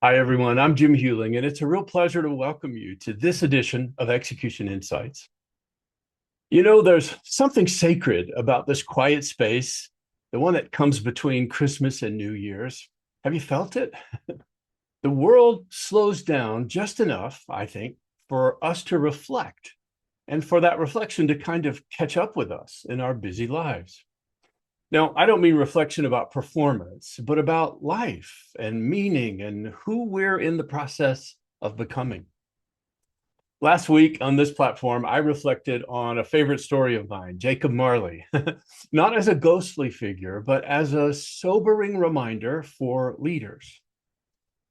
Hi, everyone. I'm Jim Hewling, and it's a real pleasure to welcome you to this edition of Execution Insights. You know, there's something sacred about this quiet space, the one that comes between Christmas and New Year's. Have you felt it? The world slows down just enough, I think, for us to reflect and for that reflection to kind of catch up with us in our busy lives. Now, I don't mean reflection about performance, but about life and meaning and who we're in the process of becoming. Last week on this platform, I reflected on a favorite story of mine, Jacob Marley, not as a ghostly figure, but as a sobering reminder for leaders.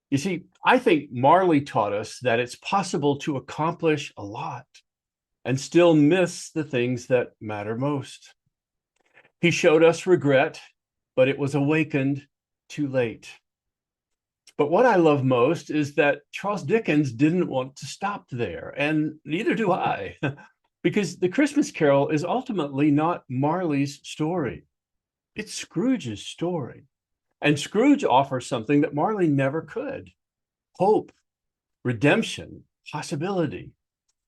You see, I think Marley taught us that it's possible to accomplish a lot and still miss the things that matter most. He showed us regret, but it was awakened too late. But what I love most is that Charles Dickens didn't want to stop there, and neither do I, because The Christmas Carol is ultimately not Marley's story. It's Scrooge's story. And Scrooge offers something that Marley never could: hope, redemption, possibility.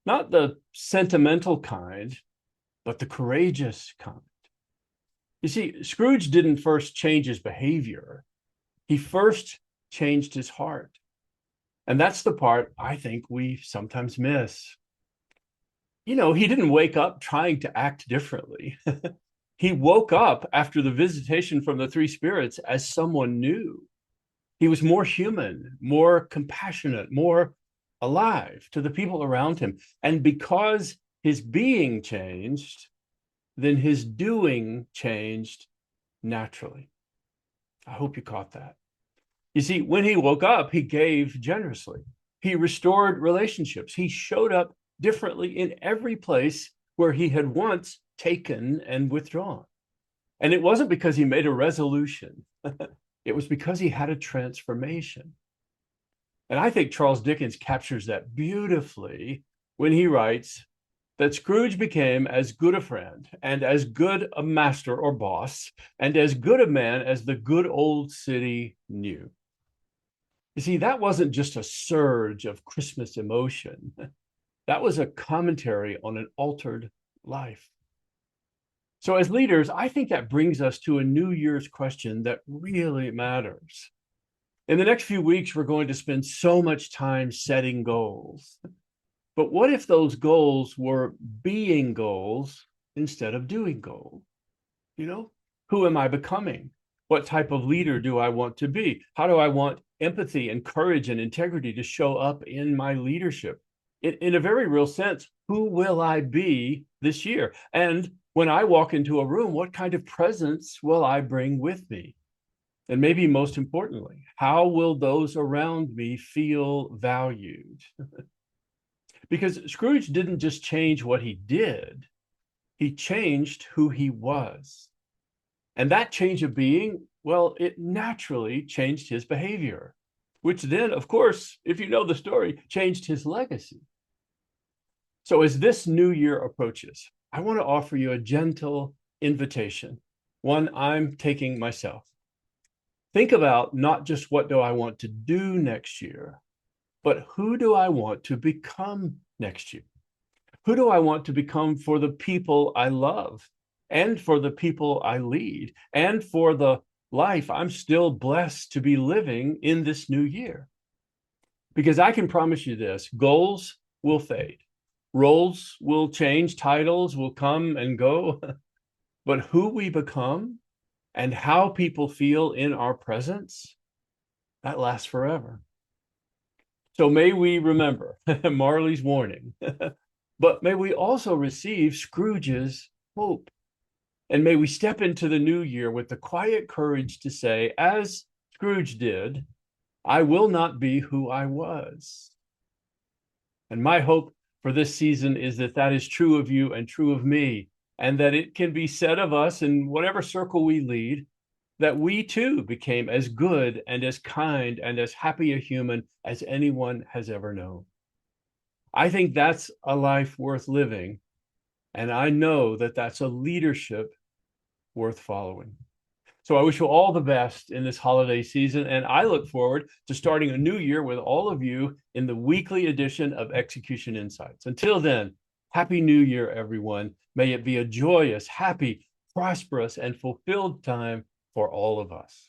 Not the sentimental kind, but the courageous kind. You see, Scrooge didn't first change his behavior, he first changed his heart. And that's the part I think we sometimes miss. You know, he didn't wake up trying to act differently. He woke up after the visitation from the three spirits as someone new. He was more human, more compassionate, more alive to the people around him. And because his being changed, then his doing changed naturally. I hope you caught that. You see, when he woke up, he gave generously. He restored relationships. He showed up differently in every place where he had once taken and withdrawn. And it wasn't because he made a resolution, it was because he had a transformation. And I think Charles Dickens captures that beautifully when he writes that Scrooge became as good a friend and as good a master or boss and as good a man as the good old city knew. You see, that wasn't just a surge of Christmas emotion. That was a commentary on an altered life. So, as leaders, I think that brings us to a New Year's question that really matters. In the next few weeks, we're going to spend so much time setting goals. But what if those goals were being goals instead of doing goals? You know, who am I becoming? What type of leader do I want to be? How do I want empathy and courage and integrity to show up in my leadership? In a very real sense, who will I be this year? And when I walk into a room, what kind of presence will I bring with me? And maybe most importantly, how will those around me feel valued? Because Scrooge didn't just change what he did, he changed who he was. And that change of being, well, it naturally changed his behavior, which then, of course, if you know the story, changed his legacy. So as this new year approaches, I want to offer you a gentle invitation, one I'm taking myself. Think about not just what do I want to do next year, but who do I want to become next year? Who do I want to become for the people I love and for the people I lead and for the life I'm still blessed to be living in this new year? Because I can promise you this: goals will fade, roles will change, titles will come and go, but who we become and how people feel in our presence, that lasts forever. So may we remember Marley's warning, but may we also receive Scrooge's hope. And may we step into the new year with the quiet courage to say, as Scrooge did, I will not be who I was. And my hope for this season is that that is true of you and true of me, and that it can be said of us in whatever circle we lead, that we too became as good and as kind and as happy a human as anyone has ever known. I think that's a life worth living. And I know that that's a leadership worth following. So I wish you all the best in this holiday season, and I look forward to starting a new year with all of you in the weekly edition of Execution Insights. Until then, Happy New Year, everyone. May it be a joyous, happy, prosperous, and fulfilled time for all of us.